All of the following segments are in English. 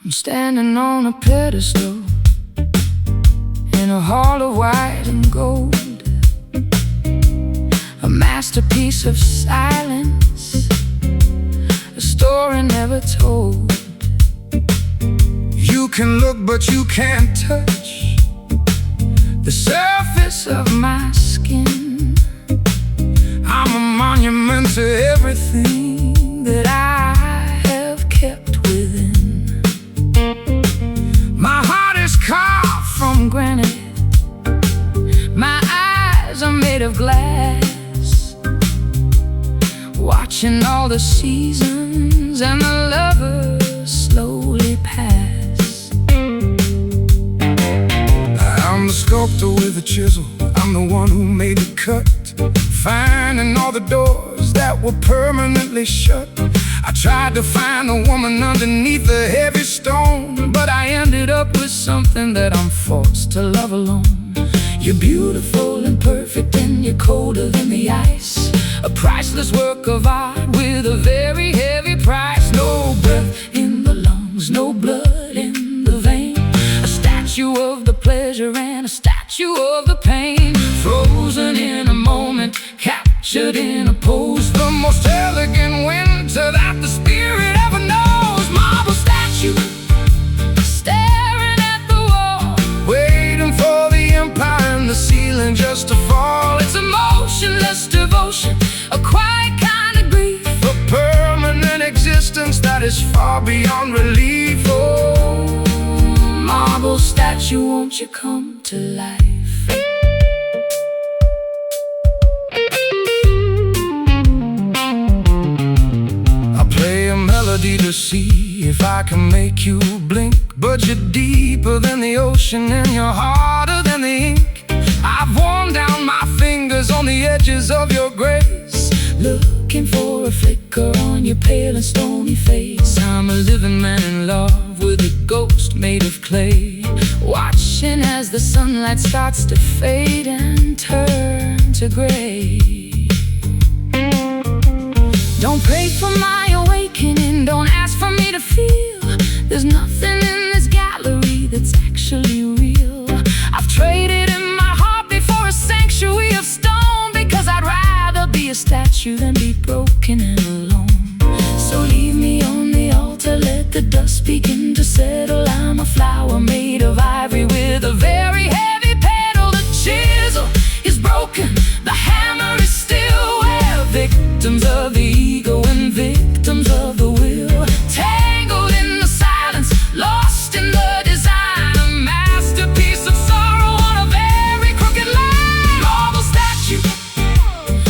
I'm standing on a pedestal in a hall of white and gold, a masterpiece of silence, a story never told. You can look but you can't touch The surface of my skin. I'm a monument to Everything that I have kept within. My heart is carved From granite, my eyes are made of glass, watching all the seasons and the lovers slowly pass. I'm the sculptor with a chisel, I'm the one who made the cut, finding all the doors that were permanently shut. I tried to find a woman underneath the heavy stone, but I ended up with something that I'm forced to love alone. You're beautiful and perfect and you're colder than the ice, a priceless work of art with a very heavy price. No breath in the lungs, no blood in the vein, a statue of the pleasure and a statue of the pain, frozen in a moment, captured in a pose, The most elegant winter that the spirit ever knows. marble statue staring at the wall, Waiting for the empire and the ceiling just to fall. it's a motionless devotion, a quiet kind of grief, A permanent existence that is far beyond relief. oh, marble statue, won't you come to life? I play a melody to see if I can make you blink, but you're deeper than the ocean and you're harder than the ink. I've worn down my fingers on the edges of your grace, Looking for a flicker on your pale and stony face. I'm a living man in love with a ghost made of clay, watching as the sunlight starts to fade and turn to gray. Don't pray for my awakening, don't ask for me to feel. There's nothing in this gallery that's actually real. I've traded in my heartbeat for a sanctuary of stone, because I'd rather be a statue than be broken and alone. So leave me on the altar, let the dust begin to settle. I'm a flower made of ivory with a very heavy petal. The chisel is broken, the hammer is still where victims of the ego and victims of the will, tangled in the silence, lost in the design, a masterpiece of sorrow on a very crooked line. Marble statue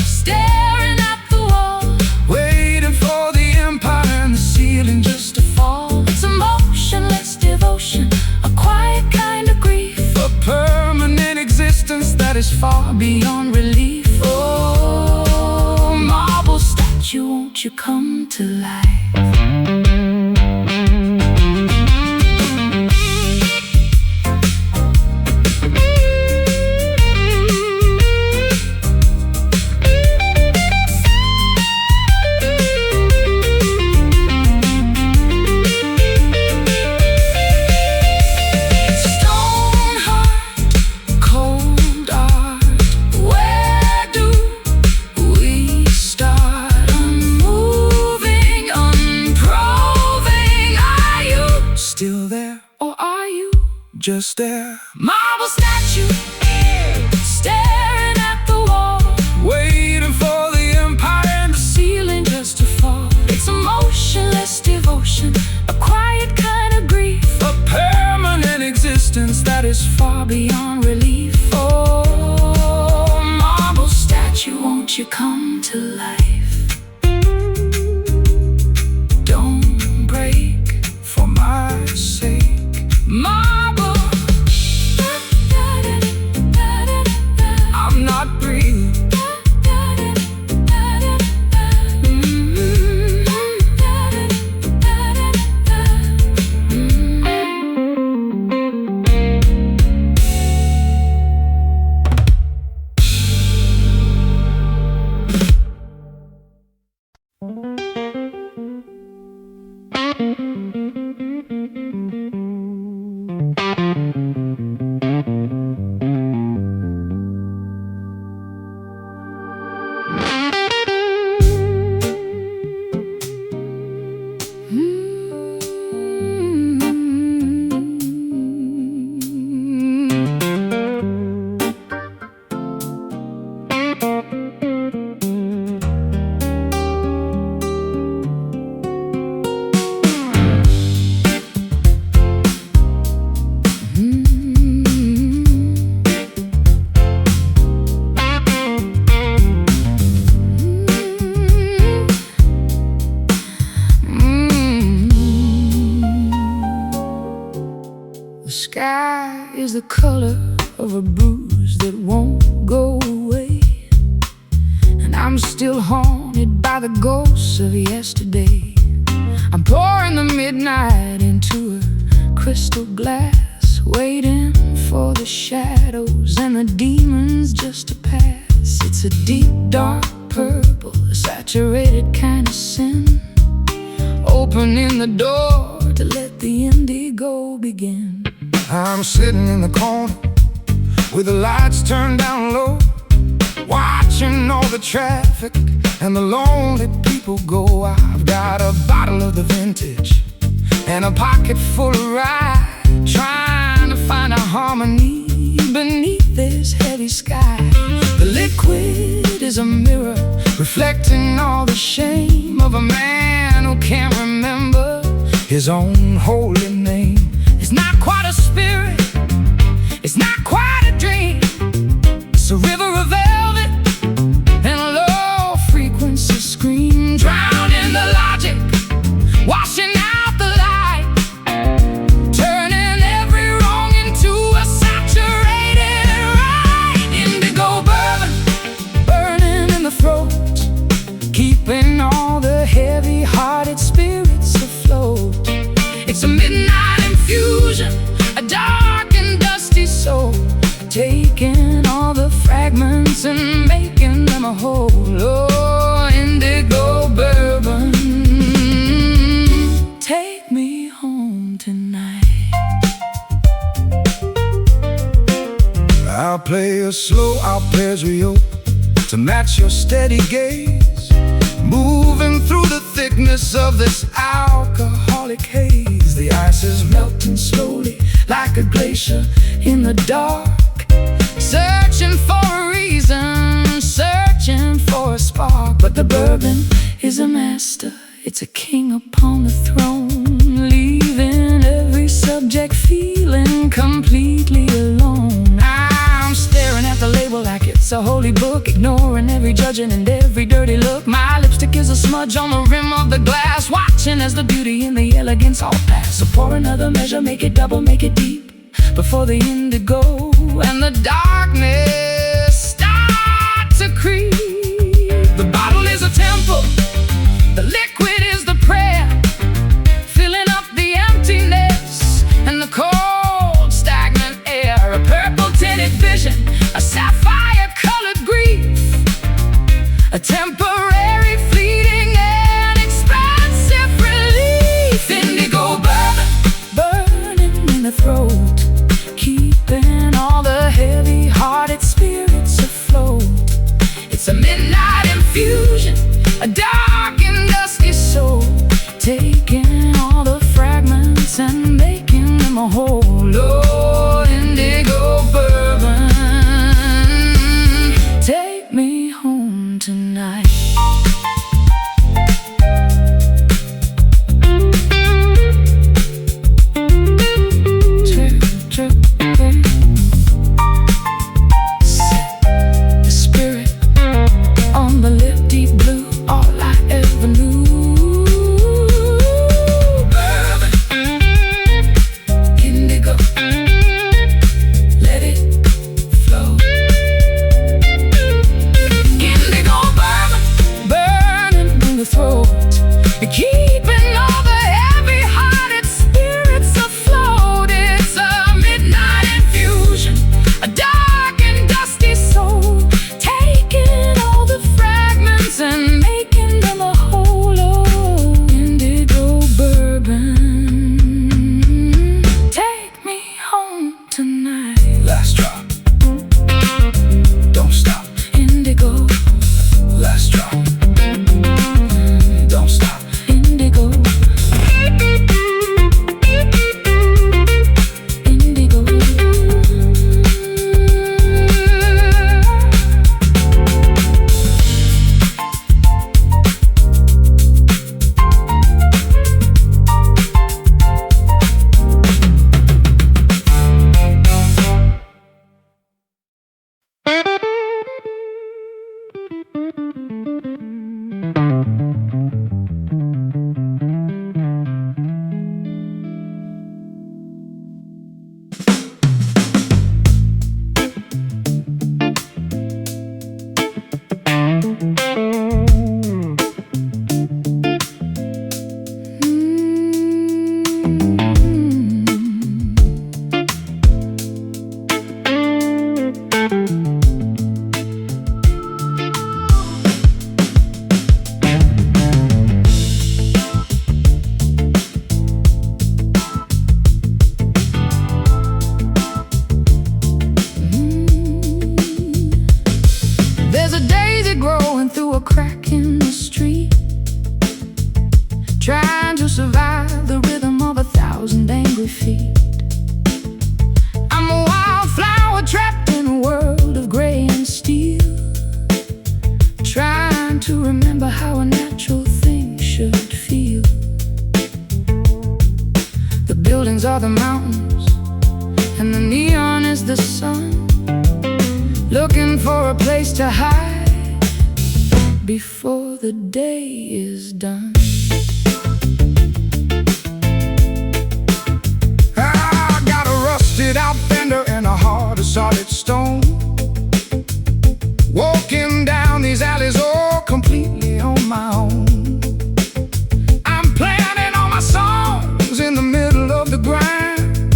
staring at the wall, waiting for the empire and the ceiling just to fall. it's a motionless devotion, a quiet kind of grief, A permanent existence that is far beyond relief. Oh, marble statue, won't you come to life? Stone heart, cold art, where do we start? Unmoving, unproving. Are you still there, or are you just there? marble statue staring beyond relief. Oh, marble statue, won't you come to life? Don't break for my sake. Marble, I'm not breathing. The sky is the color of a bruise that won't go away, and I'm still haunted by the ghosts of yesterday. I'm pouring the midnight into a crystal glass, waiting for the shadows and the demons just to pass. It's a deep, dark purple, a saturated kind of sin, opening the door to let the indigo begin. I'm sitting in the corner with the lights turned down low, watching all the traffic and the lonely people go. I've got a bottle of the vintage and a pocket full of rye, trying to find a harmony beneath this heavy sky. The liquid is a mirror reflecting all the shame of a man who can't remember his own holy name. It's not quite a spirit, it's not quite a dream. It's a river of velvet and a low frequency scream, drowned in the logic, washing out the light, turning every wrong into a saturated right. Indigo bourbon, burning in the throat, keeping all the heavy-hearted spirits afloat. It's a midnight infusion, a dark and dusty soul, taking all the fragments and making them a whole. Oh, indigo bourbon, take me home tonight. I'll play a slow arpeggio to match your steady gaze, moving through the thickness of this alcoholic haze. The ice is melting slowly like a glacier in the dark, searching for a reason, searching for a spark. But the bourbon is a master, it's a king upon the throne, leaving every subject feeling completely alone. I'm staring at the label like it's a holy book, ignoring every judging and every dirty look. My lipstick is a smudge on the rim of the glass, watching as the beauty and the elegance all pass. So pour another measure, make it double, make it deep, before the indigo and the darkness start to creep. The bottle is a temple, the liquid is the prayer, filling up the emptiness and the cold stagnant air. A purple tinted vision, a sapphire colored grief, a temporary fleeting and expansive relief. Indigo bourbon, burning in the throat, keeping all the heavy-hearted crack in the street, trying to survive the rhythm of 1,000 angry feet. I'm a wildflower trapped in a world of gray and steel, trying to remember how a natural thing should feel. The buildings are the mountains, and the neon is the sun, looking for a place to hide before the day is done. I got a rusted out fender and a heart of solid stone, walking down these alleys all completely on my own. I'm planning all my songs in the middle of the grind,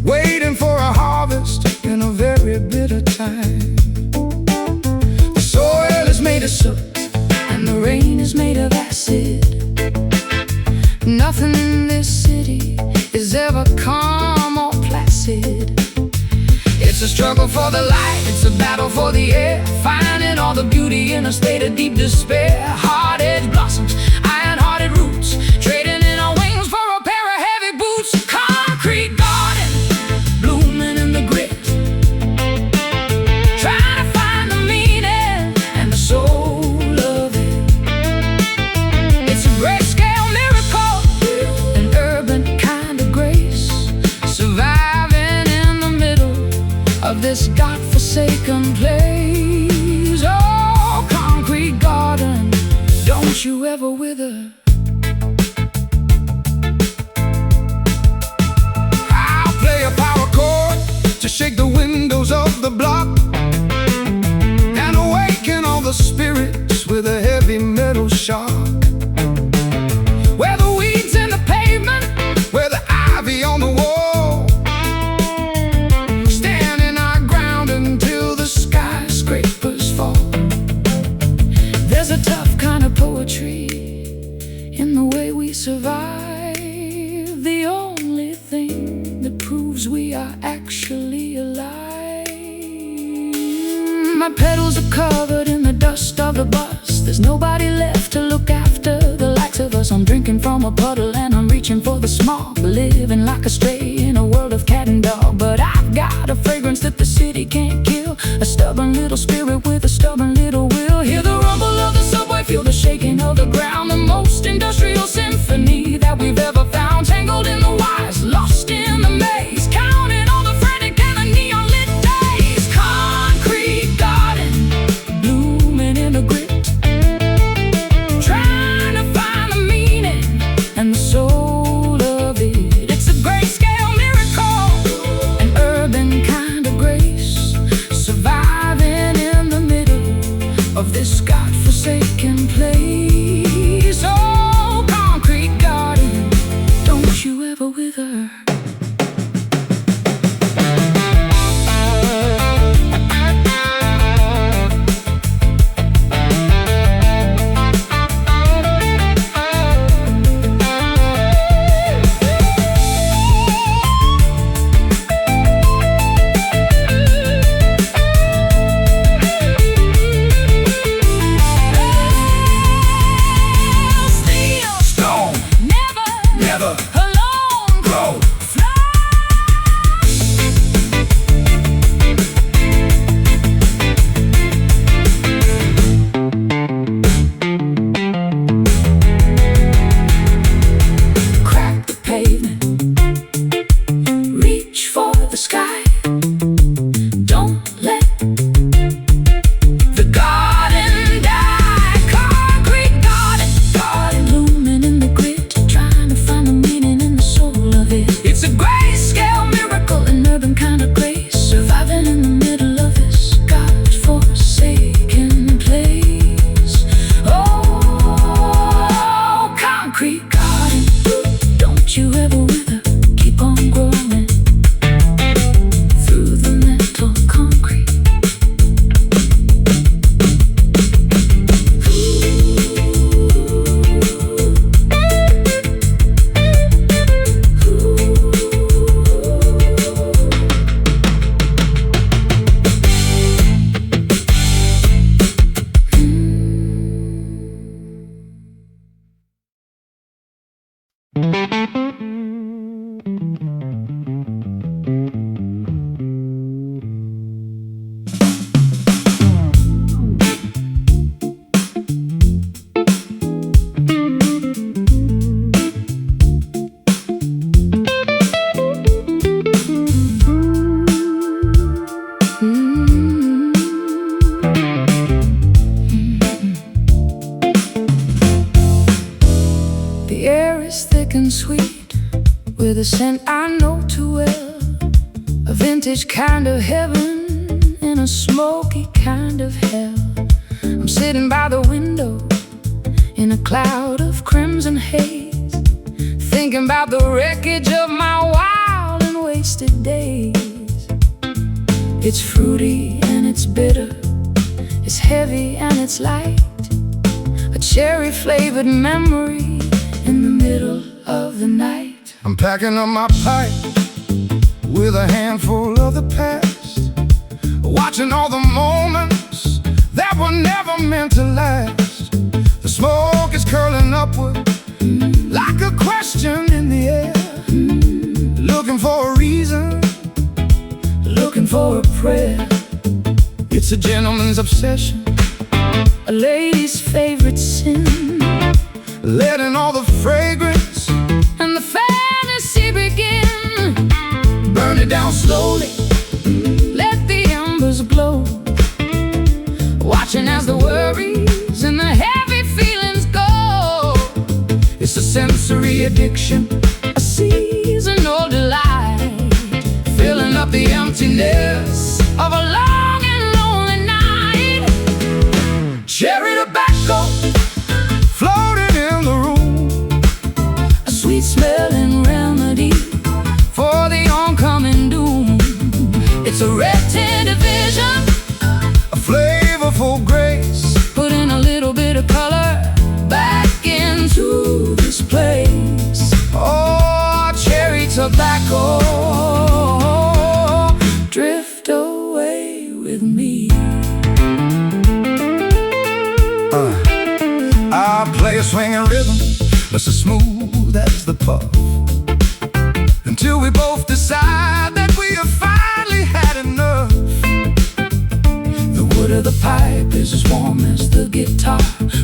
waiting for a harvest in a very bitter time. The soil is made of soot and the rain is made of acid. Nothing in this city is ever calm or placid. It's a struggle for the light, it's a battle for the air, finding all the beauty in a state of deep despair. Hard-edged blossoms, iron-hearted roots, trading in our wings for a pair of heavy boots. Concrete garden, blooming in the grit, trying to find the meaning and the soul of it. It's a great-scale miracle, an urban kind of grace, surviving in the middle of this godforsaken place. Oh, concrete garden, don't you ever wither. I'll play a power chord to shake the windows of the block and awaken all the spirits with a heavy metal shock. Where the weeds in the pavement, where the ivy on the wall, standing our ground until the skyscrapers fall. There's a tough kind of poetry in the way we survive, the only thing that proves we are actually alive. My pedals are covered in the dust of the bus, there's nobody left to look after the likes of us. I'm drinking from a puddle and I'm reaching for the smog, living like a stray in a world of cat and dog. But I've got a fragrance that the city can't kill, a stubborn little spirit with a stubborn little will. Hear the rumble of the subway, feel the shaking of the ground, the most industrial symphony that we've ever found. Tangled in the wires, lost in the maze, counting all the frantic and the neon lit days. Concrete garden, blooming in the grit, trying to find the meaning and the soul of it. It's a great-scale miracle, an urban kind of grace, surviving in the middle of this godforsaken place. Oh, concrete garden, don't you ever thick and sweet, with a scent I know too well. A vintage kind of heaven in a smoky kind of hell. I'm sitting by the window in a cloud of crimson haze, thinking about the wreckage of my wild and wasted days. It's fruity and it's bitter, it's heavy and it's light, a cherry-flavored memory in the middle of the night. I'm packing up my pipe with a handful of the past, watching all the moments that were never meant to last. The smoke is curling upward like a question in the air, looking for a reason, Looking for a prayer. it's a gentleman's obsession, A lady's favorite sin, letting all the fragrance and the fantasy begin. burn it down slowly. Let the embers glow, watching as the worries and the heavy feelings go. It's a sensory addiction, A seasonal delight, filling up the emptiness of a long and lonely night. cherry tobacco floating in the room, A sweet smelling remedy for the oncoming doom. It's a red tinted vision, a flavorful grace. put in a little bit of color back into this place. Oh, cherry tobacco, Drift away with me. I play a swinging rhythm that's as smooth as the puff, until we both decide that we have finally had enough. The wood of the pipe is as warm as the guitar,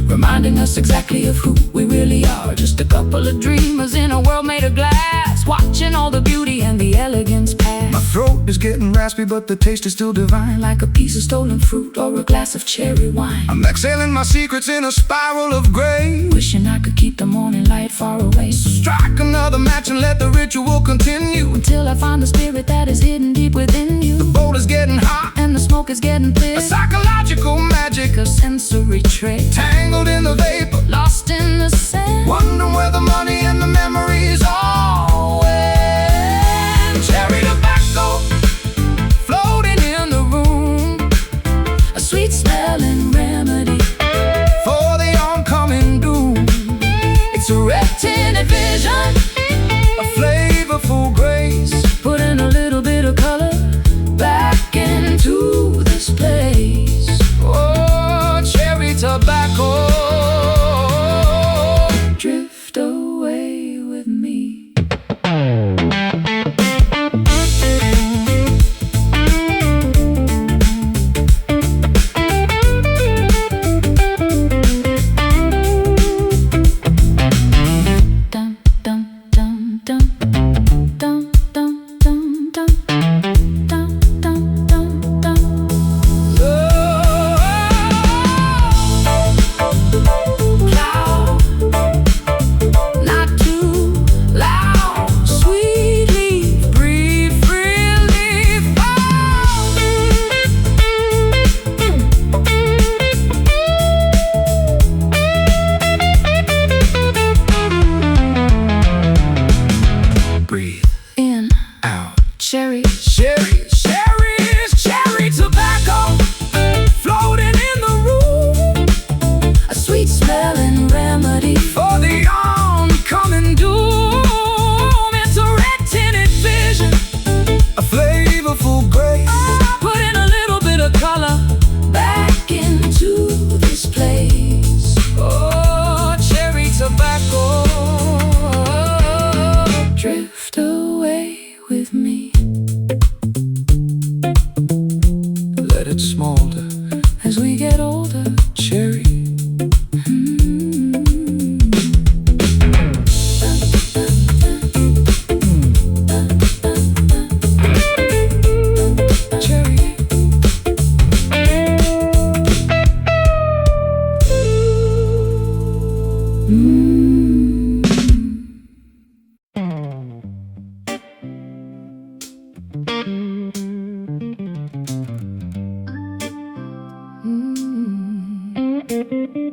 reminding us exactly of who we really are. Just a couple of dreamers in a world made of glass, watching all the beauty and the elegance pass. My throat is getting raspy, but the taste is still divine, Like a piece of stolen fruit or a glass of cherry wine. I'm exhaling my secrets in a spiral of gray. Wishing I could keep the morning light far away, Strike another match and let the ritual continue. until I find the spirit that is hidden deep within you. The bowl is getting hot, And the smoke is getting a thick, psychological magic, a sensory trick, tangled in the vapor, lost in the sand. wondering where the money and the memories all went. Cherry tobacco floating in the room, A sweet smelling remedy for the oncoming doom. It's a red tinted vision, A flavorful grace, put in a little bit of color back into this place. oh, cherry tobacco. Drift away with me. Dum dum dum dum dum dum dum dum dum dum dum dum. Loud, not too loud. Sweetly breathe, relief. Breathe In out. cherry, Cherry tobacco floating in the room, a sweet smelling remedy for the oncoming doom. It's a red tinted vision, a flavorful grace, put in a little bit of color back into this place. oh, cherry tobacco. Drift away with me. Let it smolder As we get older, cherry. cherry.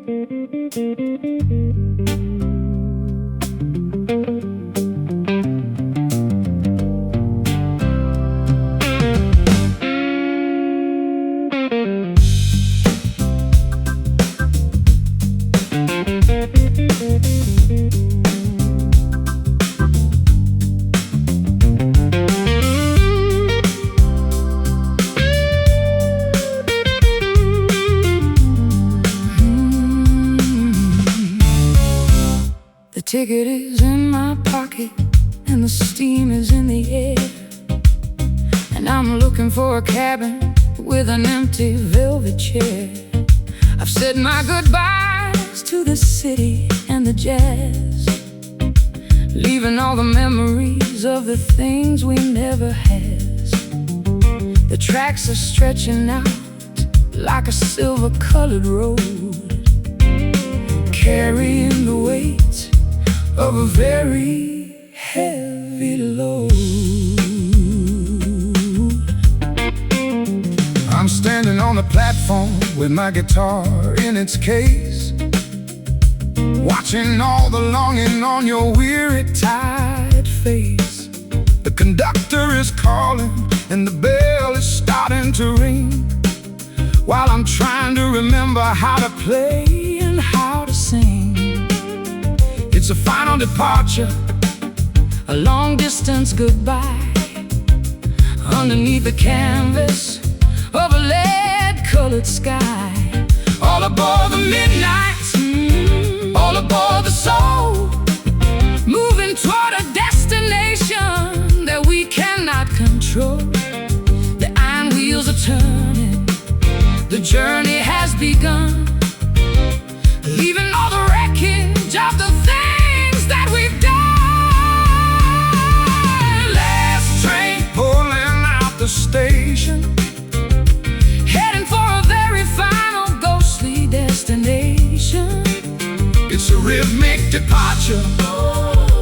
The ticket is in my pocket and the steam is in the air, and I'm looking for a cabin with an empty velvet chair. I've said my goodbyes to the city and the jazz, leaving all the memories of the things we never had. The tracks are stretching out like a silver-colored road, carrying the weight of a very heavy load. I'm standing on the platform with my guitar in its case, watching all the longing on your weary, tired face. The conductor is calling and the bell is starting to ring, while I'm trying to remember how to play and how to sing. It's a final departure, a long-distance goodbye, underneath the canvas of a lead-colored sky. all aboard the midnight, all aboard the soul, moving toward a destination that we cannot control. The iron wheels are turning, the journey has begun, leaving all the wreckage of the things that we've done. last train pulling out the station, heading for a very final ghostly destination. it's a rhythmic departure,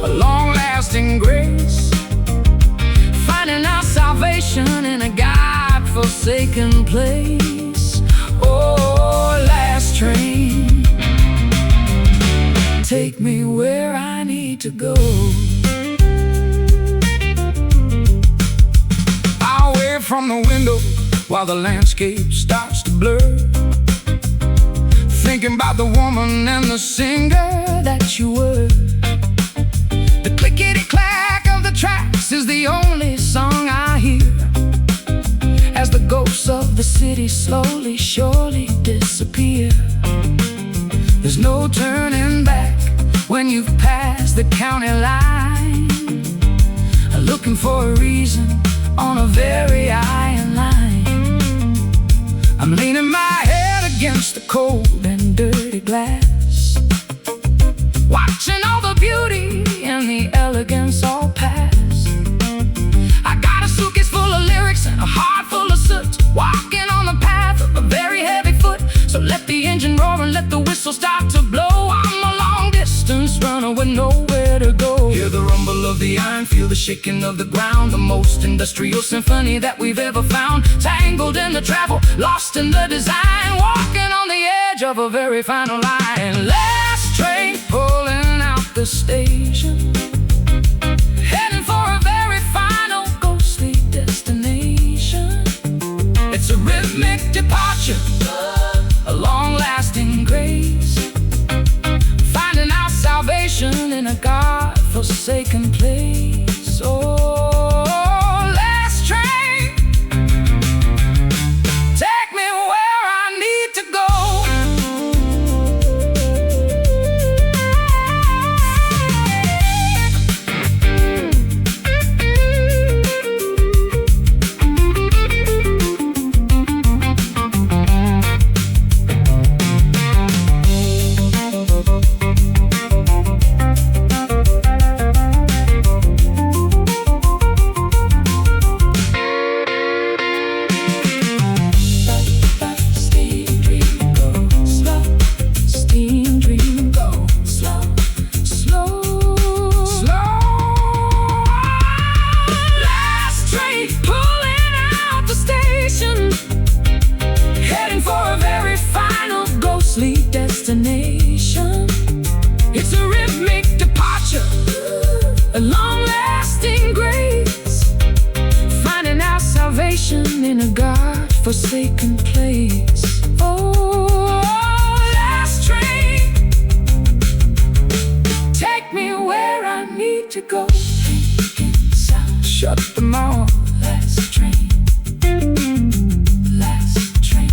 a long-lasting grace, Finding our salvation in a God-forsaken place. Oh, last train, take me where I need to go. I'll wave from the window while the landscape starts to blur, thinking about the woman and the singer That you were. The clickety-clack of the tracks is the only song I hear, as the ghosts of the city slowly, surely disappear. There's no turning back when you've passed the county line, looking for a reason on a very iron line. I'm leaning my head against the cold and dirty glass, watching all the beauty and the elegance all pass. I got a suitcase full of lyrics and a heart full of soot, walking on the path of a very heavy foot. So let the engine roar and let the whistle start to blow. I'm a long-distance runner with nowhere to go. Hear the rumble of the iron, feel the shaking of the ground, the most industrial symphony that we've ever found. Tangled in the travel, lost in the design, walking on the edge of a very final line. Last train pulling out the station, heading for a very final ghostly destination. It's a rhythmic Departure, a long-lasting grace, finding our salvation in a God-forsaken place. Oh, last train, take me where I need to go. vacant place. Oh, last train, take me where I need to go. Shut them all. Last train, last train.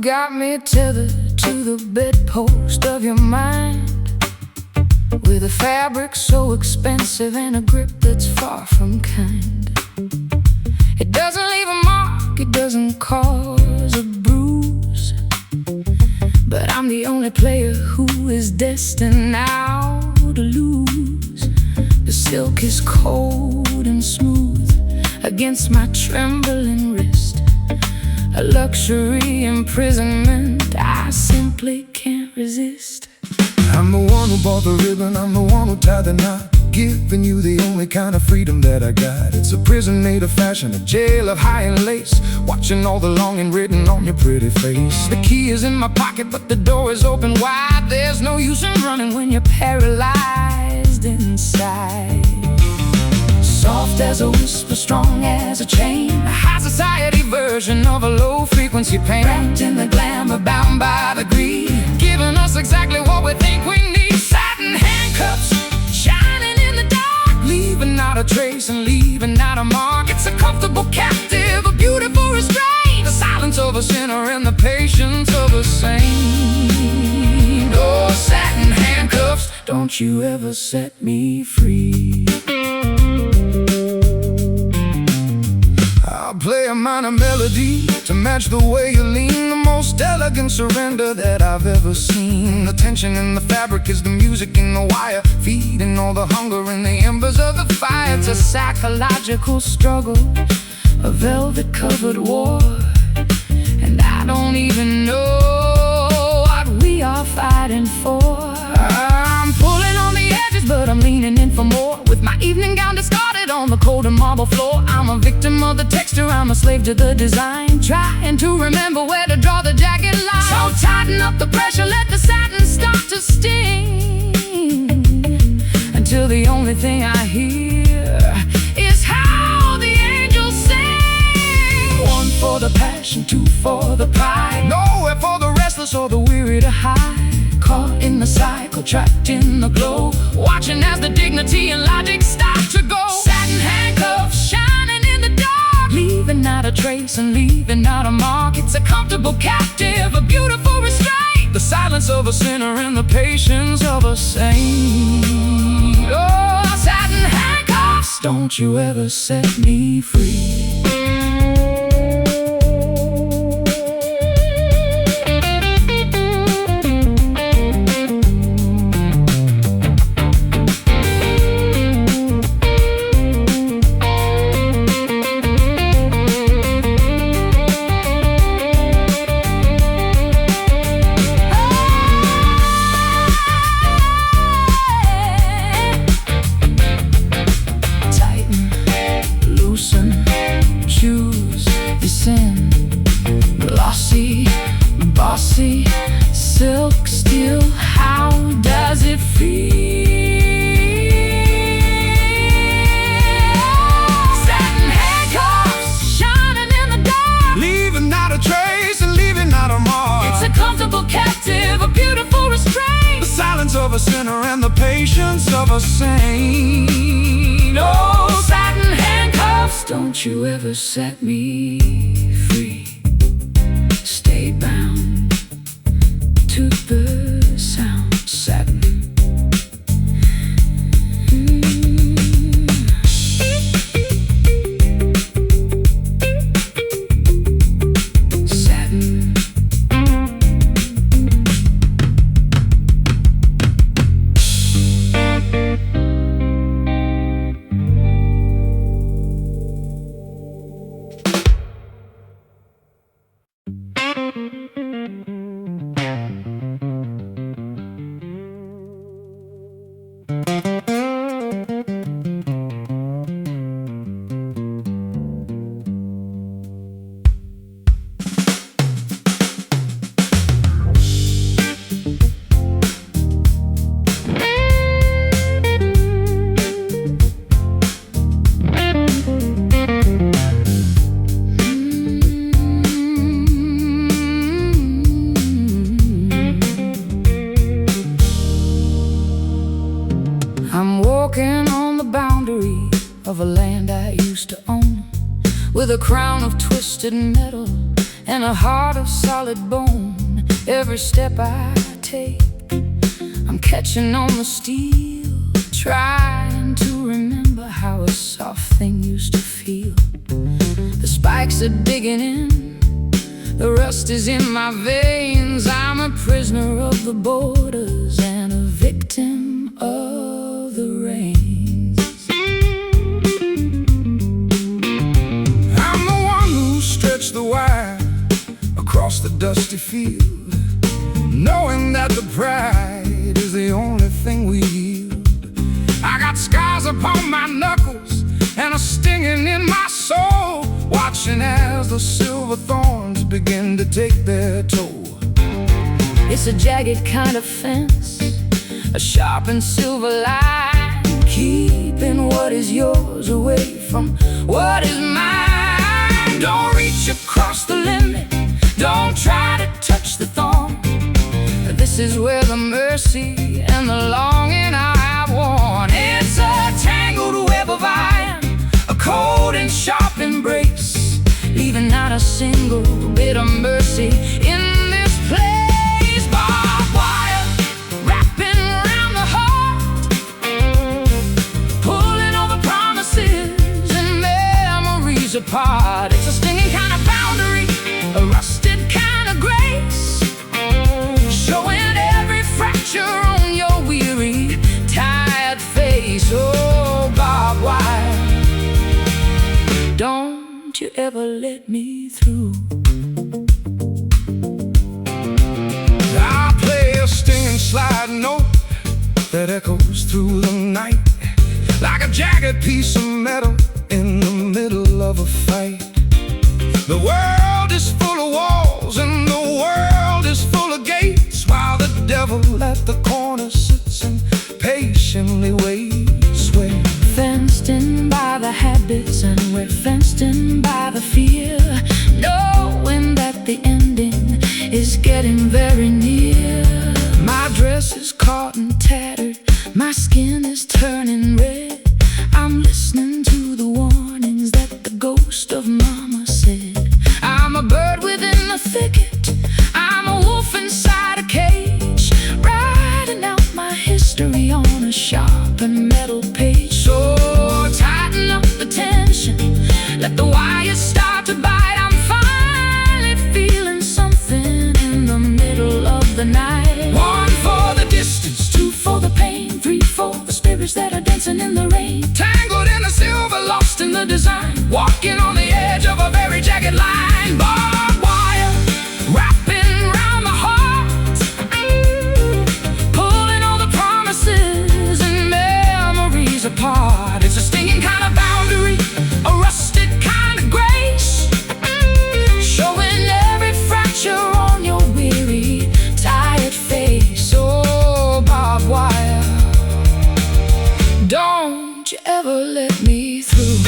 Got me tethered to the bedpost of your mind, with a fabric so expensive and a grip that's far from kind. It doesn't leave a mark, it doesn't cause a bruise, but I'm the only player who is destined now to lose. The silk is cold and smooth against my trembling wrist, a luxury imprisonment I simply can't resist. I'm the one who bought the ribbon, I'm the one who tied the knot, giving you the only kind of freedom that I got. It's a prison made of fashion, a jail of high and lace, watching all the longing written on your pretty face. The key is in my pocket, but the door is open wide. There's no use in running when you're paralyzed inside. Soft as a whisper, strong as a chain, a high society version of a low-frequency pain. Wrapped in the glamour, bound by the greed, giving us exactly what we think we need. Satin handcuffs, shining in the dark, leaving out a trace and leaving out a mark. It's a comfortable captive, a beautiful restraint, the silence of a sinner and the patience of a saint. Oh, satin handcuffs, don't you ever set me free. I'll play a minor melody to match the way you lean, the most elegant surrender that I've ever seen. The tension in the fabric is the music in the wire, feeding all the hunger in the embers of the fire. It's a psychological struggle, a velvet-covered war, and I don't even know what we are fighting for. I'm pulling on the edges, but I'm leaning in for more, with my evening gown discarded on the cold and marble floor. I'm a victim of the texture, I'm a slave to the design, trying to remember where to draw the jagged line. So tighten up the pressure, let the satin start to sting, until the only thing I hear is how the angels sing. One for the passion, two for the pride, nowhere for the restless or the weary to hide. Caught in the cycle, trapped in the glow, watching as the dignity and logic start to go. Satin handcuffs, shining in the dark, leaving out a trace and leaving out a mark. It's a comfortable captive, a beautiful restraint, the silence of a sinner and the patience of a saint. Oh, satin handcuffs, don't you ever set me free. of a sinner and the patience of a saint. Oh, satin handcuffs, don't you ever set me free. Stay bound to the sound, satin. I'm walking on the boundary of a land I used to own, with a crown of twisted metal and a heart of solid bone. Every step I take, I'm catching on the steel, trying to remember how a soft thing used to feel. The spikes are digging in, the rust is in my veins. I'm a prisoner of the borders and a victim of the rains. I'm the one who stretched the wire across the dusty field, knowing that the pride is the only thing we yield. I got scars upon my knuckles and a stinging in my soul, watching as the silver thorns begin to take their toll. It's a jagged kind of fence, a sharp and silver line, keeping what is yours away from what is mine. Don't reach across the limit, don't try to touch the thorn. This is where the mercy and the longing I have worn. It's a tangled web of iron, a cold and sharp embrace, leaving not a single bit of mercy in this place. Barbed wire wrapping around the heart, pulling all the promises and memories apart. It's a stinging kind of boundary, a rusted kind of grace, showing every fracture on your weary, tired face. Oh, barbed wire, don't you ever let me through. I play a stinging slide note that echoes through the night, like a jagged piece of metal in the middle of a fight. The world is full of walls and the world is full of gates, while the devil at the corner sits and patiently waits. We're fenced in by the habits and we're fenced in by the fear, knowing that the ending is getting very near. My dress is caught and tattered, my skin is turning red. I'm listening to the warnings that the ghost of mama said. I'm a bird within the thicket, I'm a wolf inside a cage, writing out my history on a sharp and metal page. So tighten up the tension, let the wires start to bite. I'm finally feeling something in the middle of the night. 1 for the distance, 2 for the pain, 3 for the spirits that are dancing in the rain, tangled in the silver, lost in the design, walking on the edge of a very jagged line. Barbed wire wrapping around the heart, pulling all the promises and memories apart. It's a stinging kind of boundary, a rusted kind of grace, showing every fracture on your weary, tired face. Oh, barbed wire, don't you ever let me through.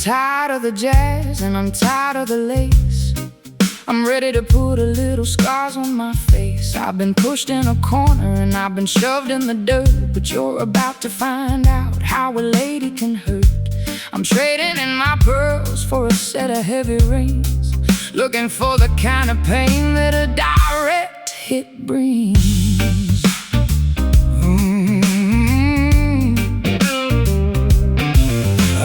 tired of the jazz and I'm tired of the lace. I'm ready to put a little scars on my face. I've been pushed in a corner and I've been shoved in the dirt, but you're about to find out how a lady can hurt. I'm trading in my pearls for a set of heavy rings, looking for the kind of pain that a direct hit brings.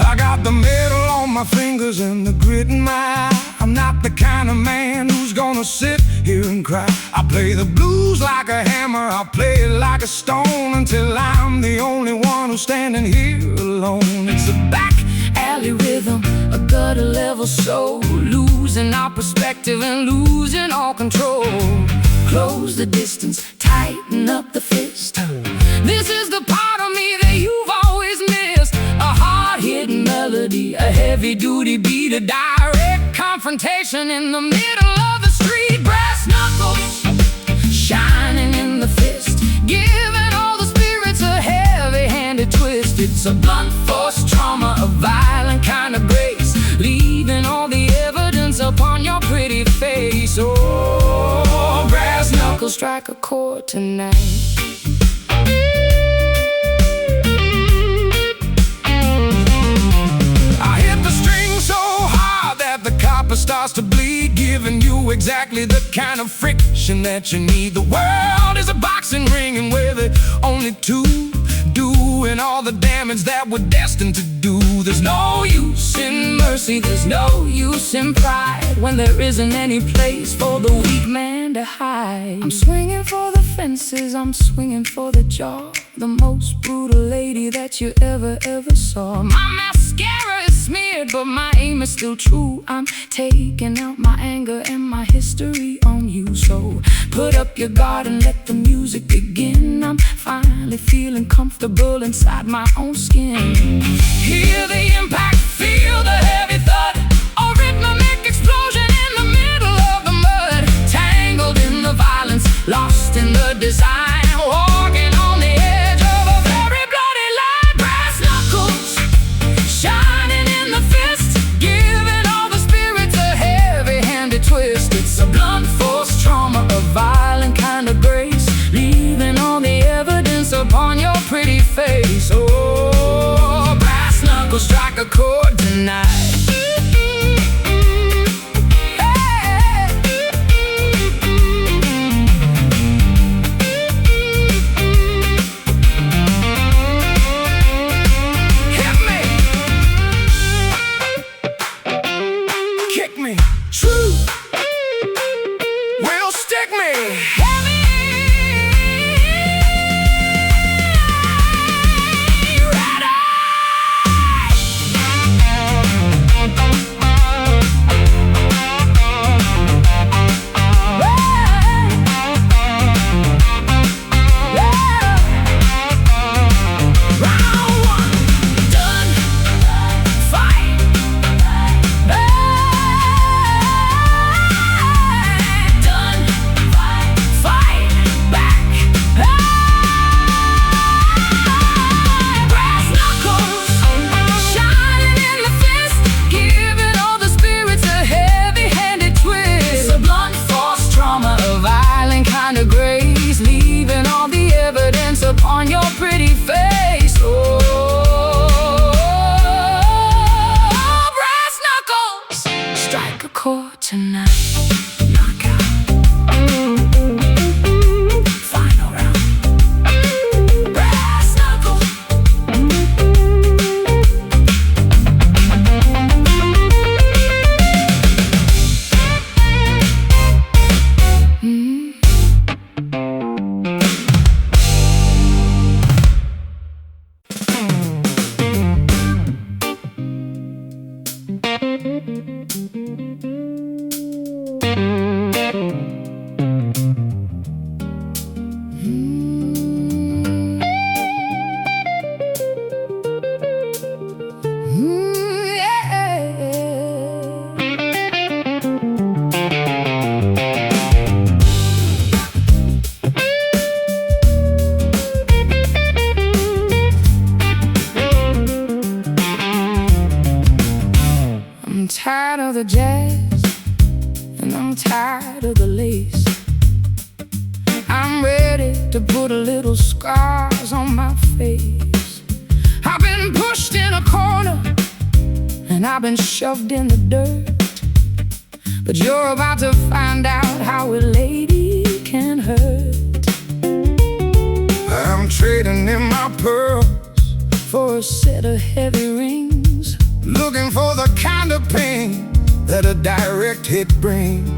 I got the metal on my fingers and the grit in my eye. I'm not the kind of man who's gonna sit here and cry. I play the blues like a hammer, I'll play it like a stone, until I'm the only one who's standing here alone. It's a back alley rhythm, a gutter level soul, losing our perspective and losing all control. Close the distance, tighten up the fist. This is the part of me that you've always missed. A hard-hitting melody, a heavy-duty beat, a direct confrontation in the middle of the street. Brass knuckles shining in the fist, giving all the spirits a heavy-handed twist. It's a blunt force trauma, a violent kind of grace, leaving all the evidence upon your pretty face. Oh, brass knuckles strike a chord tonight. Starts to bleed, giving you exactly the kind of friction that you need. The world is a boxing ring, and we're the only two doing all the damage that we're destined to do. There's no use in mercy, there's no use in pride, when there isn't any place for the weak man to hide. I'm swinging for the fences, I'm swinging for the jaw, the most brutal lady that you ever saw. My mascara is smeared, but my aim is still true. I'm taking out my anger and my history on you. So put up your guard and let the music begin. I'm finally feeling comfortable inside my own skin. Hear the impact, feel the heavy thud, a rhythmic explosion in the middle of the mud. Tangled in the violence, lost in the design, walking on the edge of a very bloody line. Brass knuckles shining in the fist, giving all the spirits a heavy-handed twist. It's a blunt force trauma, a violent kind of grace, leaving all the evidence upon your pretty face. Oh, brass knuckles strike a chord tonight. On your pretty face. Oh, brass knuckles strike a chord tonight. Knockout. Final round. Brass knuckles. tired of the jazz, and I'm tired of the lace. I'm ready to put a little scars on my face. I've been pushed in a corner, and I've been shoved in the dirt. But you're about to find out how a lady can hurt. I'm trading in my pearls for a set of heavy rings, looking for the kind of pain that a direct hit brings.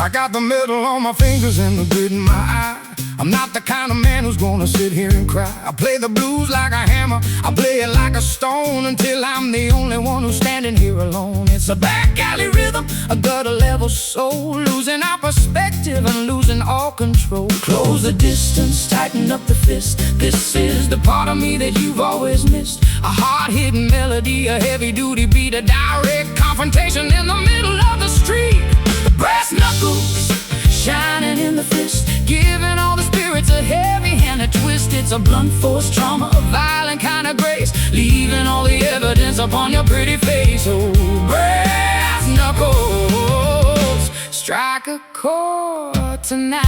I got the metal on my fingers and the grit in my eye. I'm not the kind of man who's gonna sit here and cry. I play the blues like a hammer, I play it like a stone, until I'm the only one who's standing here alone. It's a back alley rhythm, a gutter level soul, losing our perspective and losing all control. Close the distance, tighten up the fist. This is the part of me that you've always missed. A hard-hitting melody, a heavy-duty beat, a direct confrontation in the middle of the street. The brass knuckles shining in the fist, giving all the spirits a heavy-handed twist. It's a blunt force trauma, a violent kind of grace, leaving all the evidence upon your pretty face. Oh, brass knuckles, strike a chord tonight.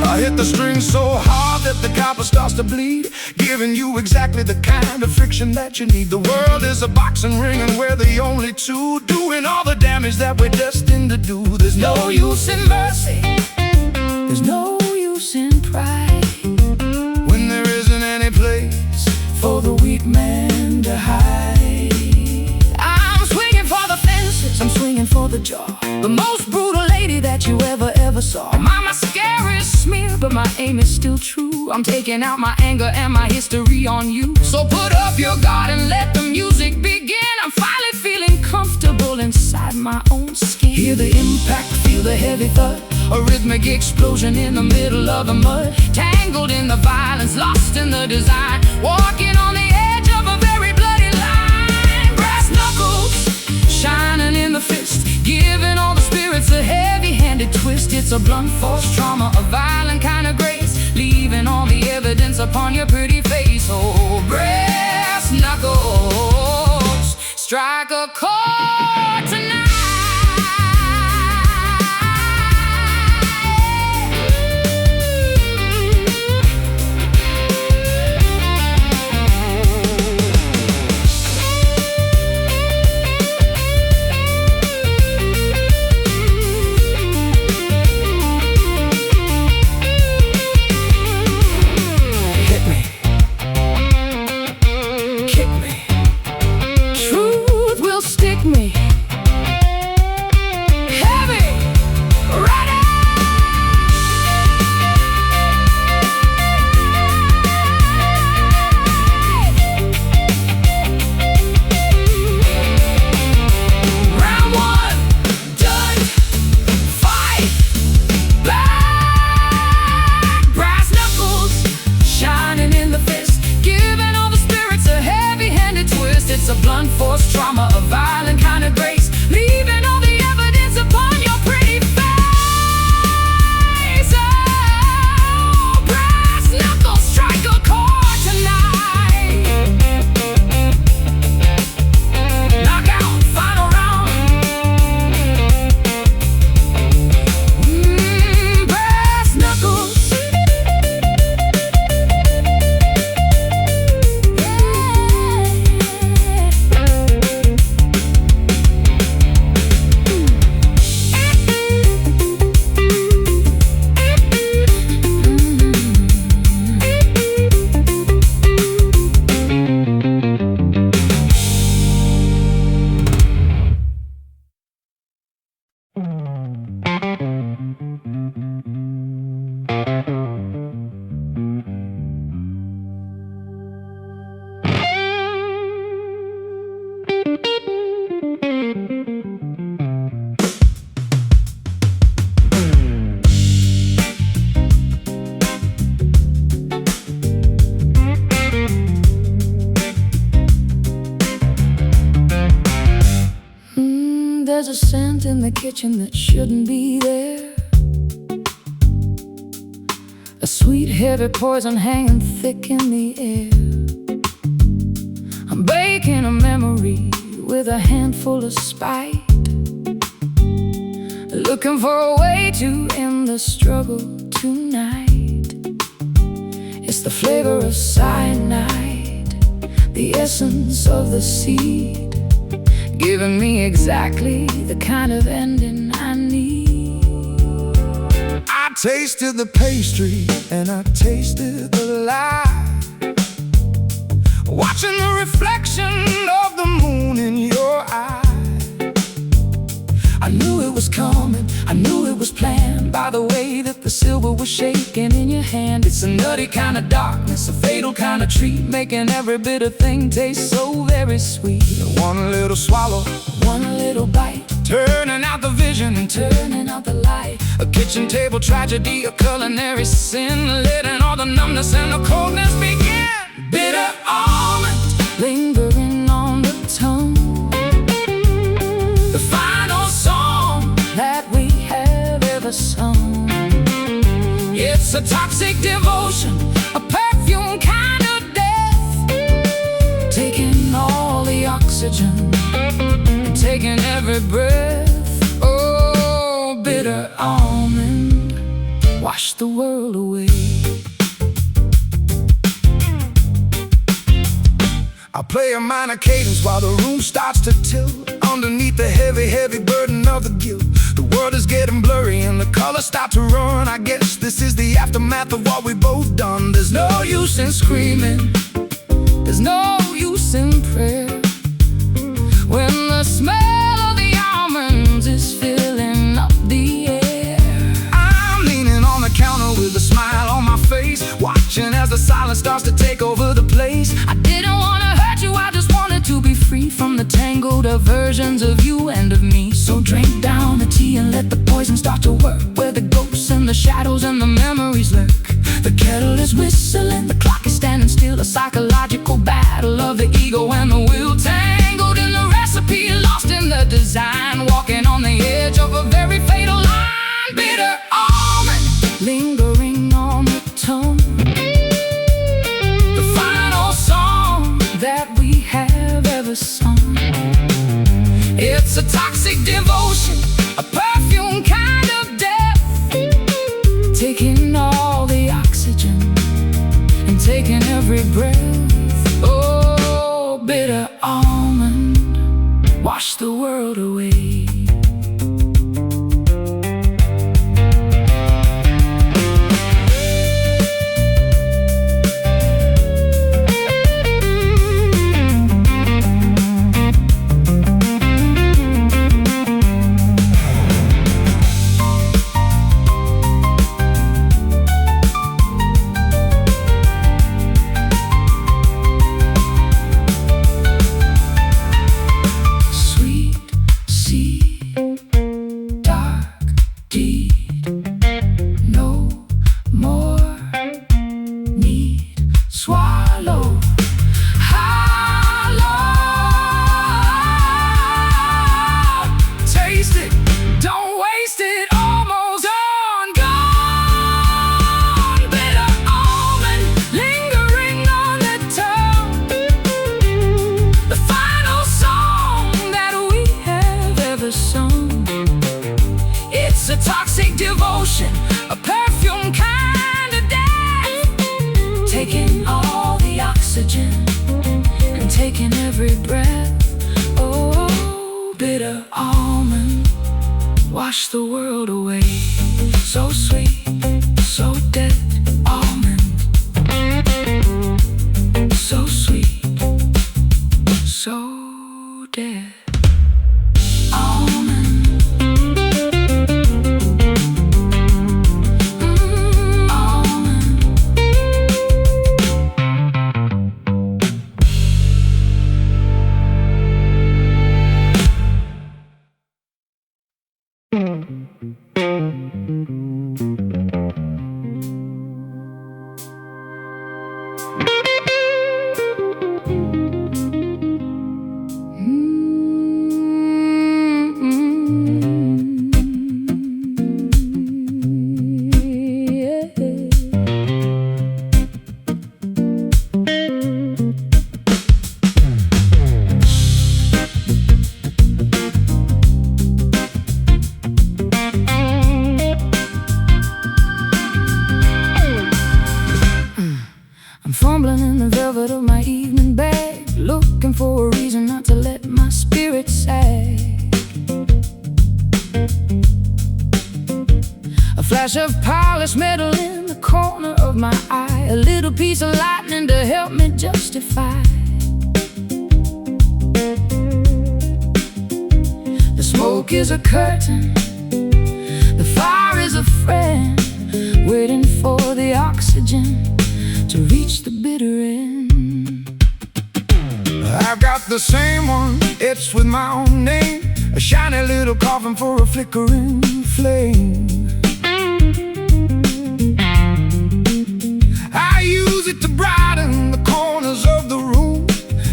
I hit the string so hard that the copper starts to bleed, giving you exactly the kind of friction that you need. The world is a boxing ring and we're the only two doing all the damage that we're destined to do. There's no use in mercy, there's no use in pride, when there isn't any place for the weak man to hide. I'm swinging for the fences, I'm swinging for the jaw, the most brutal lady that you ever saw. My mascara is smeared, but my aim is still true. I'm taking out my anger and my history on you. So put up your guard and let the music begin. I'm finally feeling comfortable inside my own skin. Hear the impact, feel the heavy thud, a rhythmic explosion in the middle of the mud. Tangled in the violence, lost in the design, walking on the edge of a very bloody line. Brass knuckles shining in the fist, giving all the spirits a heavy-handed twist. It's a blunt force trauma, a violent kind of grace, leaving all the evidence upon your pretty face. Oh, brass knuckles, strike a chord tonight. It's a blunt force trauma, a violent kind of grace, leaving all the evidence upon your pretty face. Oh, brass knuckles, strike a chord tonight. Knockout, final round. Brass knuckles. There's a scent in the kitchen that shouldn't be there, a sweet heavy poison hanging thick in the air. with a handful of spite, looking for a way to end the struggle tonight. It's the flavor of cyanide, the essence of the seed, giving me exactly the kind of ending I need. I tasted the pastry and I tasted the lie, watching the reflection of the moon in your eye. I knew it was coming, I knew it was planned, by the way that the silver was shaking in your hand. It's a nutty kind of darkness, a fatal kind of treat, making every bitter thing taste so very sweet. One little swallow, one little bite, turning out the vision and turning out the light. A kitchen table tragedy, a culinary sin, letting all the numbness and the coldness begin. Bitter almond, lingering on the tongue, the final song that we have ever sung. It's a toxic devotion, a perfume kind of death, taking all the oxygen and taking every breath. Oh, bitter almond, wash the world away. I play a minor cadence while the room starts to tilt underneath the heavy, heavy burden of the guilt. The world is getting blurry and the colors start to run. I guess this is the aftermath of what we both done. There's no use in screaming, there's no use in prayer, when the smell of the almonds is filling up the air. I'm leaning on the counter with a smile on my face, watching as the silence starts to take over the place. I didn't want to hurt you, I just wanted to be free from the tangled versions of you and of me. So drink down the tea and let the poison start to work, where the ghosts and the shadows and the memories lurk. The kettle is whistling, the clock is standing still, a psychological battle of the ego and the will, tangled in the recipe, lost in the design, walking on the edge of a very fatal line. Bitter almond, lingering on the tongue, the final song that we have ever sung. It's a toxic devotion, a perfume kind of death, taking all the oxygen and taking every breath. Oh, bitter almond, wash the world away. Swallow, hollow, taste it, don't waste it, almost on gone. Bitter almond, lingering on the tongue, the final song that we have ever sung. It's a toxic devotion, a perfume kind of death, taking all the oxygen and taking every breath. Oh, bitter almond, wash the world away. So sweet, so dead almond, so sweet, so dead almond. Almond. looking for a reason not to let my spirit sag. A flash of polished metal in the corner of my eye, a little piece of lightning to help me justify. The smoke is a curtain, the fire is a friend, waiting for the oxygen to reach the bitter end. I've got the same one, it's with my own name, a shiny little coffin for a flickering flame. I use it to brighten the corners of the room,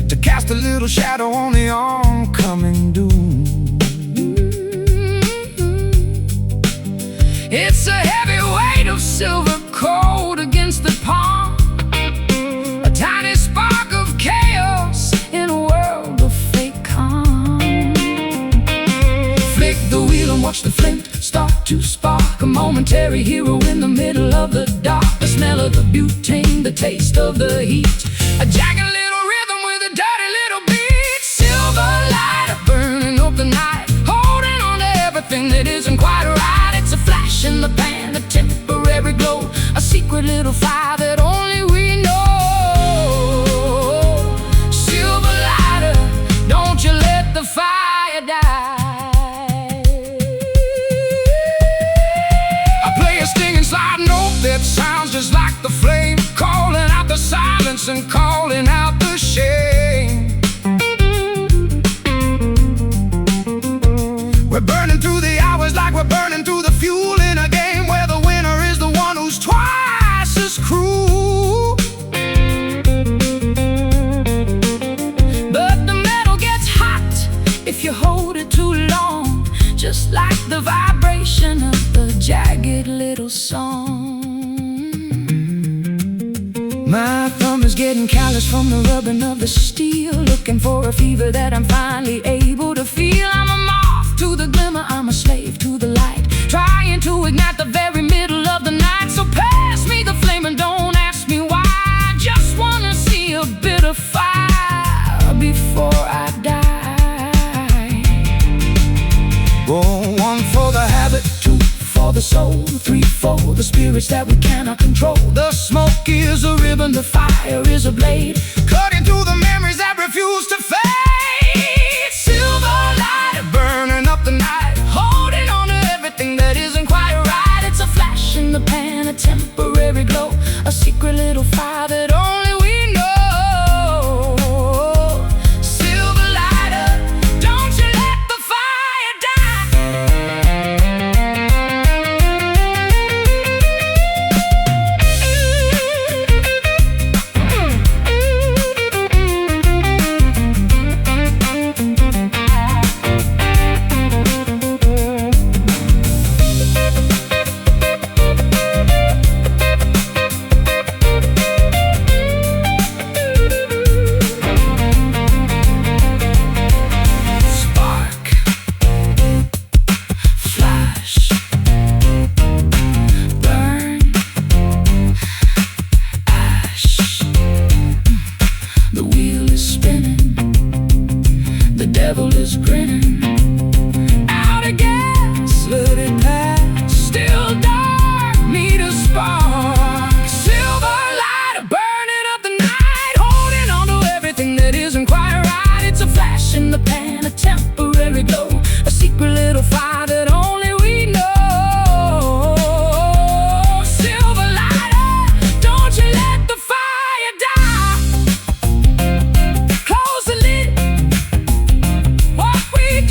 to cast a little shadow on the oncoming doom. It's a heavy weight of silver cold against the palm, a tiny spark of chaos in a world of fake calm. Flick the wheel and watch the flint start to spark, a momentary hero in the middle of the dark. The smell of the butane, the taste of the heat, a jagged little rhythm with a dirty little beat. Silver light burning up the night, holding on to everything that isn't quite right. It's a flash in the pan, a temporary glow, a secret little fire that only we know. Silver lighter, don't you let the fire die. I play a stinging slide note that sounds just like the flame, calling out the silence and calling out the shame. We're burning through the hours like we're burning through the fuel in a game where the winner is the one who's twice as cruel. But the metal gets hot if you hold it too long, just like the vibration of the jagged little song. My thumb is getting callous from the rubbing of the steel, looking for a fever that I'm finally able to feel. I'm a moth to the glimmer, I'm a slave to the light, trying to ignite the very middle of the night. So pass me the flame and don't ask me why, I just wanna see a bit of fire before I die. Go one for the habit, Two for the soul, three for the spirits that we cannot control. the smoke is a ribbon, The fire is a blade, cutting through the memories that refuse to fade. silver light Burning up the night, holding on to everything that isn't quite right. It's a flash in the pan, a temporary glow, a secret little fire that only we know. Silver lighter, don't you let the fire die. Devil is grinning, out of gas, let it pass. Still dark, need a spark. Silver light burning up the night, holding on to everything that isn't quite right. It's a flash in the pan, a temporary glow, a secret little fire that only we know. Silver lighter, don't you let the fire die. Close the lid, what we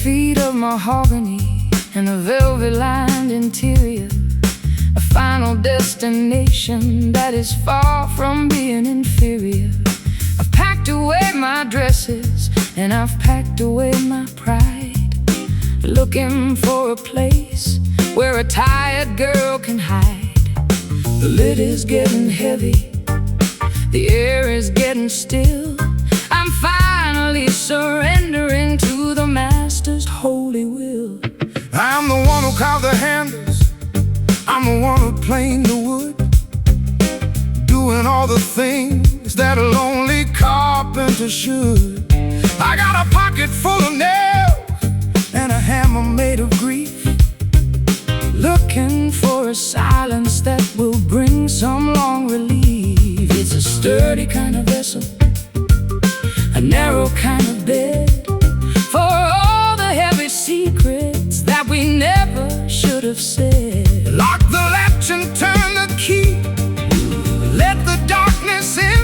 feet of mahogany and a velvet-lined interior, a final destination that is far from being inferior. I've packed away my dresses and I've packed away my pride, looking for a place where a tired girl can hide. The lid is getting heavy, the air is getting still. I'm finally surrendering to the Master's holy will. I'm the one who carved the handles, I'm the one who planed the wood, doing all the things that a lonely carpenter should. I got a pocket full of nails and a hammer made of grief, looking for a silence that will bring some long relief. It's a sturdy kind of vessel, a narrow kind of bed, for all the heavy secrets that we never should have said. Lock the latch and turn the key, let the darkness in.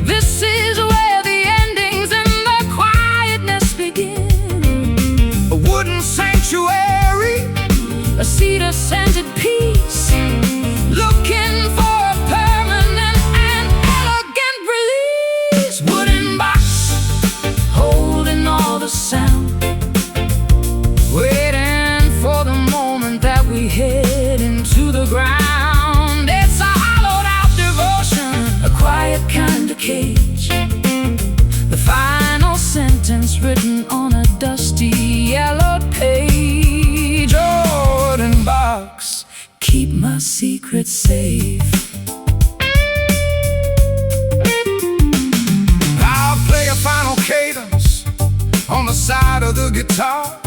This is where the endings and the quietness begin. A wooden sanctuary, a cedar-scented peace, looking for a permanent and elegant release. Wooden box, holding all the sound, waiting for the moment that we head into the ground. It's a hollowed-out devotion, a quiet kind of cage, the final sentence written on a dusty yellowed page. Oh, wooden box, keep my secret safe. I'll play a final cadence on the side of the guitar,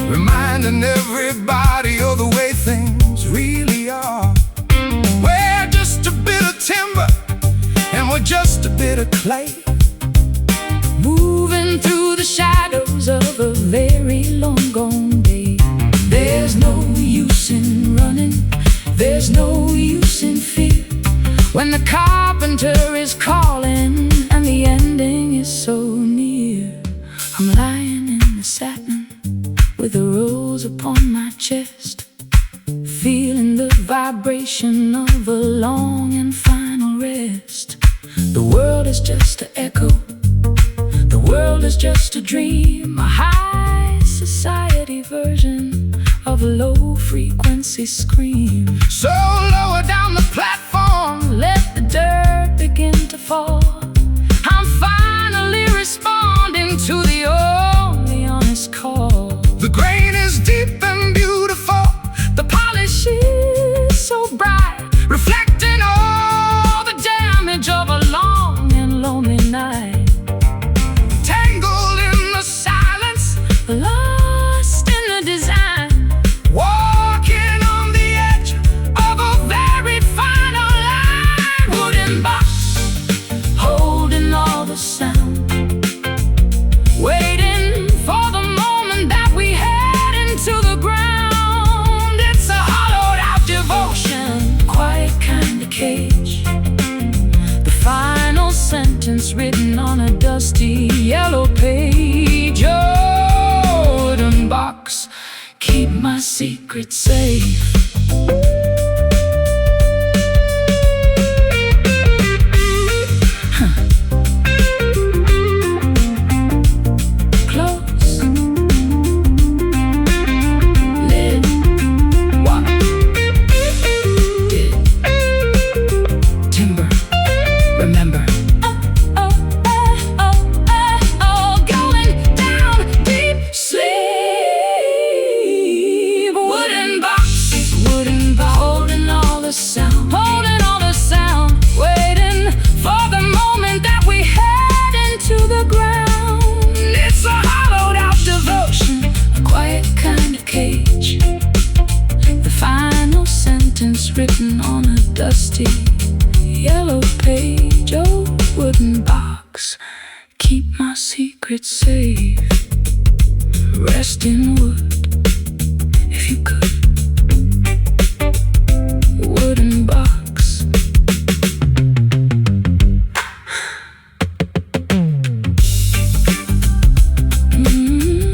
reminding everybody of the way things really are. We're just a bit of timber and we're just a bit of clay, moving through the shadows of a very long gone day. There's no use in running, there's no use in fear, when the carpenter is calling and the ending is so near. I'm lying in the satin with a rose upon my chest, feeling the vibration of a long and final rest. The world is just an echo, the world is just a dream, a high society version of a low-frequency scream. So lower down the platform, let the dirt begin to fall. I'm finally responding to the only honest call. The grain is deep and beautiful, the polish is so bright, reflecting all the damage of a long and lonely night. Tangled in the silence, lost in the design, walking on the edge of a very final line. Wooden box, holding all the sound, waiting for the moment that we head into the ground. It's a hollowed-out devotion, quiet kind of cage, the final sentence written on a dusty yellow page. Oh, wooden box, keep my secret safe. Close, lid, what? Did, timber, remember. Going down deep sleep. Wooden box, holding all the sound, waiting for the moment that we head into the ground. It's a hollowed-out devotion, a quiet kind of cage, the final sentence written on a dusty yellow page. Oh, wooden box, keep my secret safe. Rest in wood, if you could. Wooden box. Mm-hmm.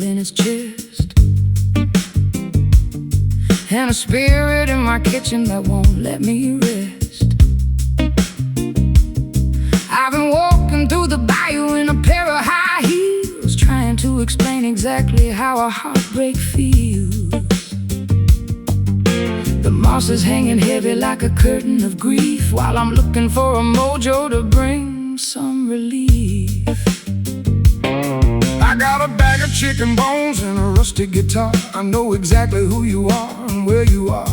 hole in its chest, and a spirit in my kitchen that won't let me rest. I've been walking through the bayou in a pair of high heels, trying to explain exactly how a heartbreak feels. The moss is hanging heavy like a curtain of grief, while I'm looking for a mojo to bring some relief. I got a bag of chicken bones and a rusty guitar. I know exactly who you are and where you are.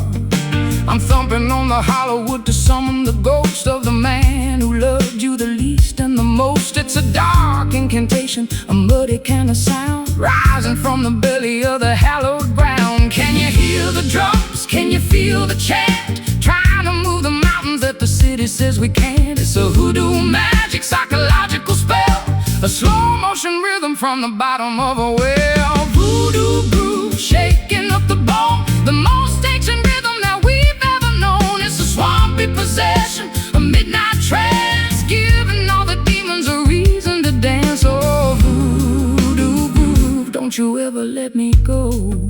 I'm thumping on the hollow wood to summon the ghost of the man who loved you the least and the most. It's a dark incantation, a muddy kind of sound, rising from the belly of the hallowed ground. Can you hear the drums? Can you feel the chant? Trying to move the mountains that the city says we can't. It's a hoodoo magic psychological spell, a slow motion rhythm from the bottom of a well. Voodoo groove shaking up the bone, the most ancient rhythm that we've ever known. It's a swampy possession, a midnight trance, giving all the demons a reason to dance. Oh, voodoo groove, don't you ever let me go.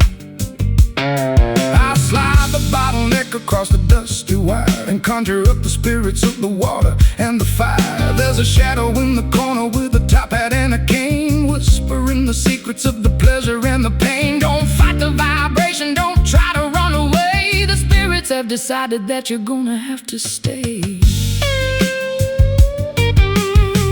I slide the bottleneck across the dusty wire and conjure up the spirits of the water and the fire. There's a shadow in the corner with a top hat and a cane, whispering the secrets of the pleasure and the pain. Don't fight the vibration, don't try to run away. The spirits have decided that you're gonna have to stay.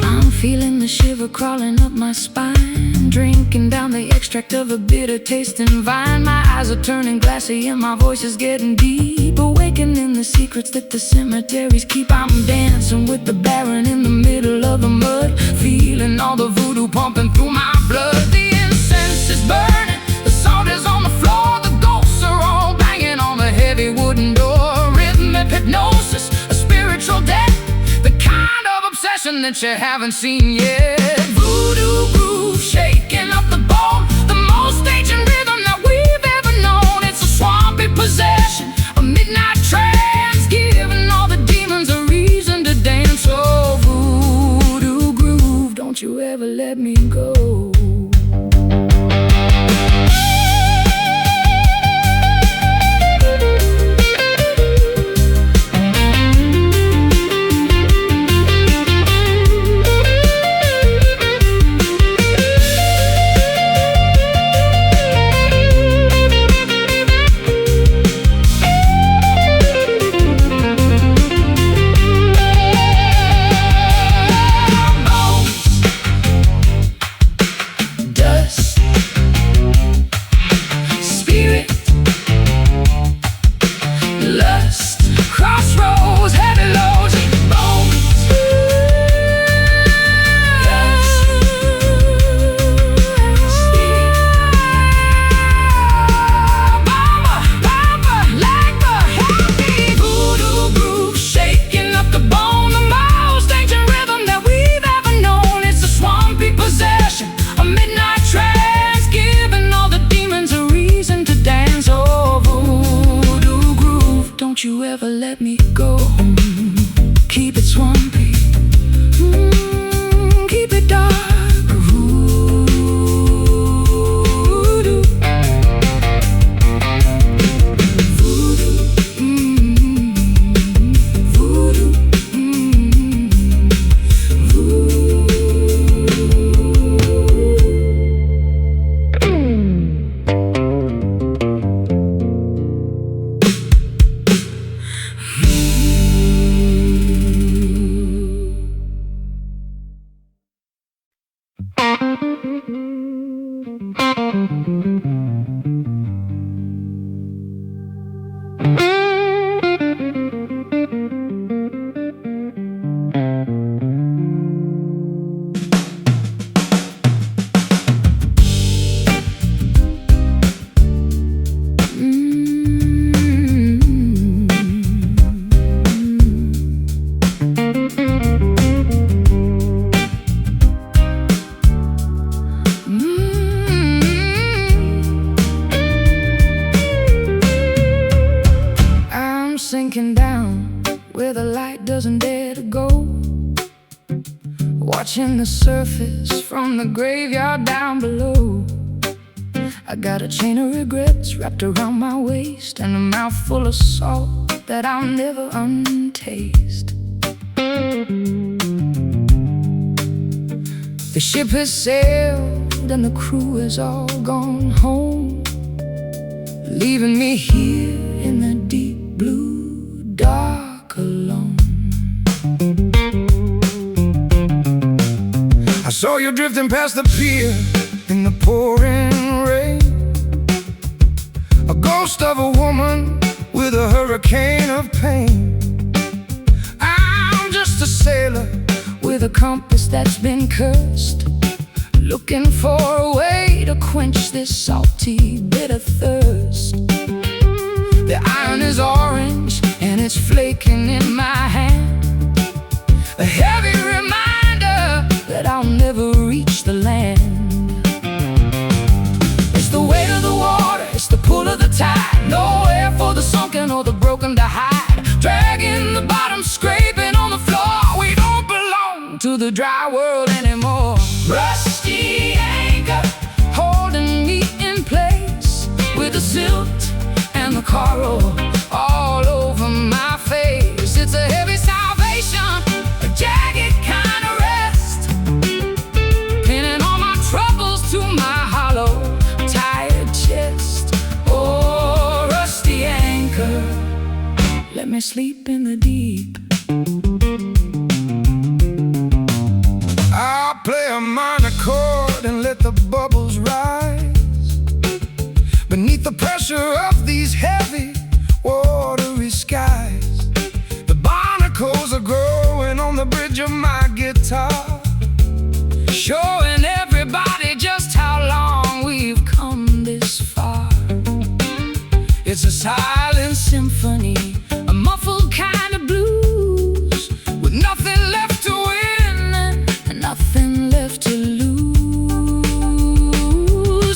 I'm feeling the shiver crawling up my spine, drinking down the extract of a bitter tasting vine. My eyes are turning glassy and my voice is getting deep, awakening the secrets that the cemeteries keep. I'm dancing with the Baron in the middle of the mud, feeling all the voodoo pumping through my blood. The incense is burning, the salt is on the floor, the ghosts are all banging on the heavy wooden door. Rhythmic hypnosis, a spiritual death, the kind of obsession that you haven't seen yet. Voodoo groove shaking up the bone, the most ancient rhythm that we've ever known. It's a swampy possession, a midnight trance, giving all the demons a reason to dance. Oh, voodoo groove, don't you ever let me go. Don't you ever let me go. Keep it swampy, keep it dark. Voodoo, voodoo, voodoo, sinking down where the light doesn't dare to go, watching the surface from the graveyard down below. I got a chain of regrets wrapped around my waist, and a mouth full of salt that I'll never untaste. The ship has sailed and the crew has all gone home, leaving me here in the deep blue dark alone. I saw you drifting past the pier in the pouring rain, a ghost of a woman with a hurricane of pain. I'm just a sailor with a compass that's been cursed, looking for a way to quench this salty, bitter thirst. The iron is orange and it's flaking in my hand, a heavy reminder that I'll never reach the land. It's the weight of the water, it's the pull of the tide, nowhere for the sunken or the broken to hide. Dragging the bottom, scraping on the floor, we don't belong to the dry world anymore. Rusty anchor holding me in place, with the silt and the coral all over my face. It's a heavy salvation, a jagged kind of rest, pinning all my troubles to my hollow, tired chest. Oh, rusty anchor, let me sleep in the deep. I'll play a minor chord and let the bubbles rise beneath the pressure of these heavy, watery skies. The barnacles are growing on the bridge of my guitar, showing everybody just how long we've come this far. It's a silent symphony, a muffled kind of blues, with nothing left to win and nothing left to lose.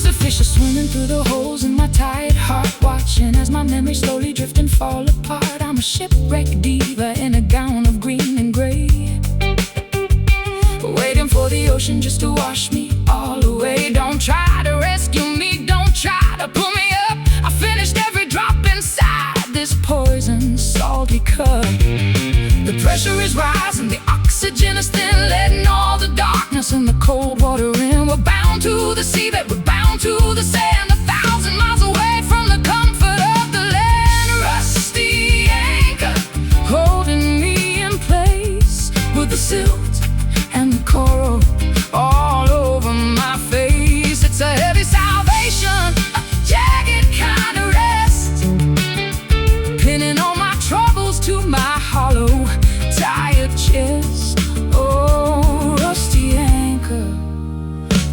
The fish are swimming through the holes in my tired heart, watching as my memories slowly drift and fall apart. I'm a shipwrecked diva in a gown of green and gray, waiting for the ocean just to wash me all away. Don't try to rescue me, don't try to pull me up. I finished every drop inside this poison salty cup. The pressure is rising, the oxygen is thin, letting all the darkness and the cold water in. We're bound to the seabed, we're bound to the sand, 1,000 miles away from the comfort of the land. Rusty anchor holding me in place, with the silt and the coral all over my face. It's a heavy salvation, a jagged kind of rest, pinning all my troubles to my hollow, tired chest. Oh, rusty anchor,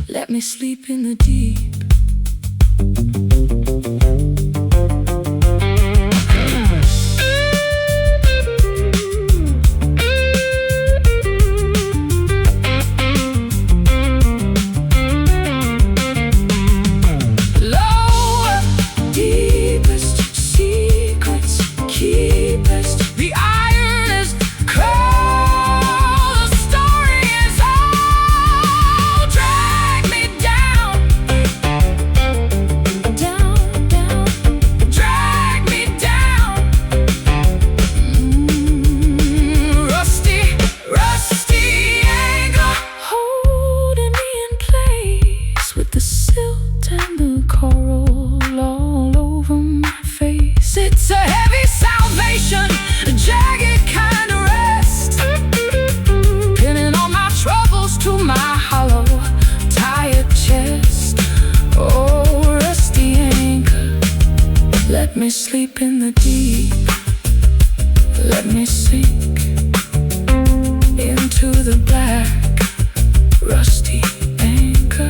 let me sleep in the deep. It's a heavy salvation, a jagged kind of rest, pinning all my troubles to my hollow, tired chest. Oh, rusty anchor, let me sleep in the deep. Let me sink into the black, rusty anchor.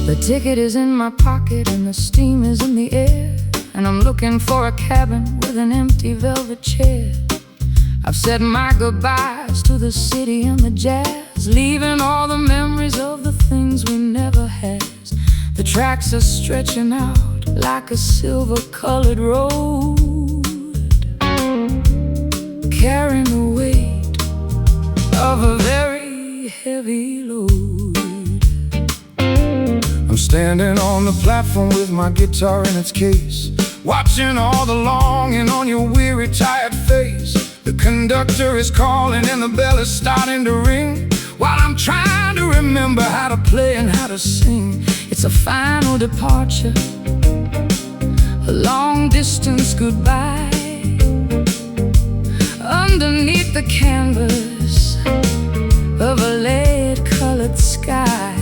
The ticket is in my pocket and the steam is in the air, and I'm looking for a cabin with an empty velvet chair. I've said my goodbyes to the city and the jazz, leaving all the memories of the things we never had. The tracks are stretching out like a silver-colored road, carrying the weight of a very heavy load. I'm standing on the platform with my guitar in its case, watching all the longing on your weary, tired face. The conductor is calling and the bell is starting to ring, while I'm trying to remember how to play and how to sing. It's a final departure, a long-distance goodbye, underneath the canvas of a lead-colored sky.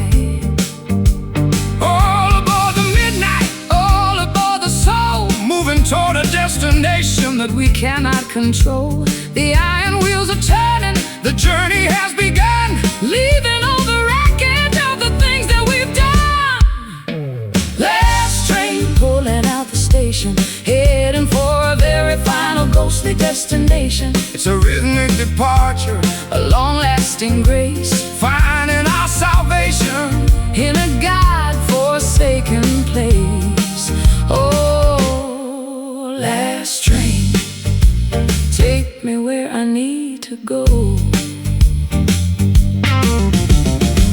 Toward a destination that we cannot control. The iron wheels are turning, the journey has begun, leaving all the wreckage of the things that we've done. Last train pulling out the station, heading for a very final ghostly destination. It's a rhythmic departure, a long-lasting grace, finding our salvation in a God-forsaken place. Last train, take me where I need to go.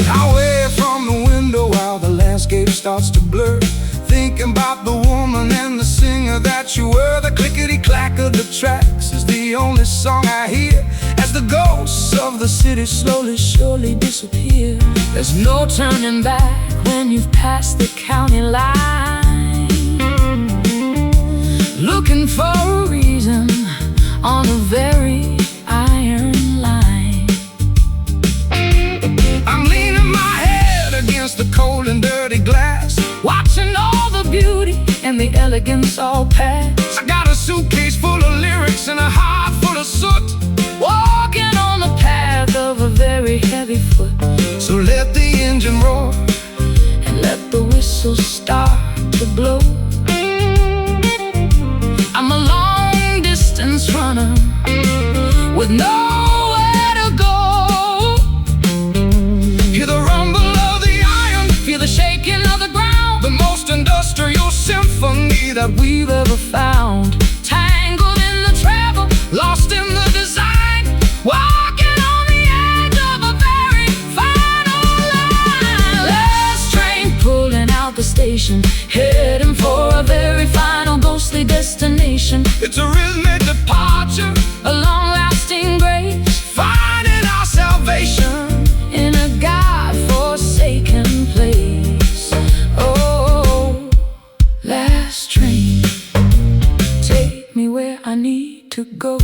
I wave from the window while the landscape starts to blur, thinking about the woman and the singer that you were. The clickety-clack of the tracks is the only song I hear as the ghosts of the city slowly, surely disappear. There's no turning back when you've passed the county line, looking for a reason on a very iron line. I'm leaning my head against the cold and dirty glass, watching all the beauty and the elegance all pass. I got a suitcase full of lyrics and a heart full of soot, walking on the path of a very heavy foot. So let the engine roar and let the whistle start to blow. I'm a long-distance runner with nowhere to go. Hear the rumble of the iron, feel the shaking of the ground, the most industrial symphony that we've ever found. Tangled in the travel, lost in the design, walking on the edge of a very final line. Last train pulling out the station, heading for a very final ghostly destination. It's a rhythmic departure, a long-lasting grace, finding our salvation in a God-forsaken place. Oh, last train, take me where I need to go.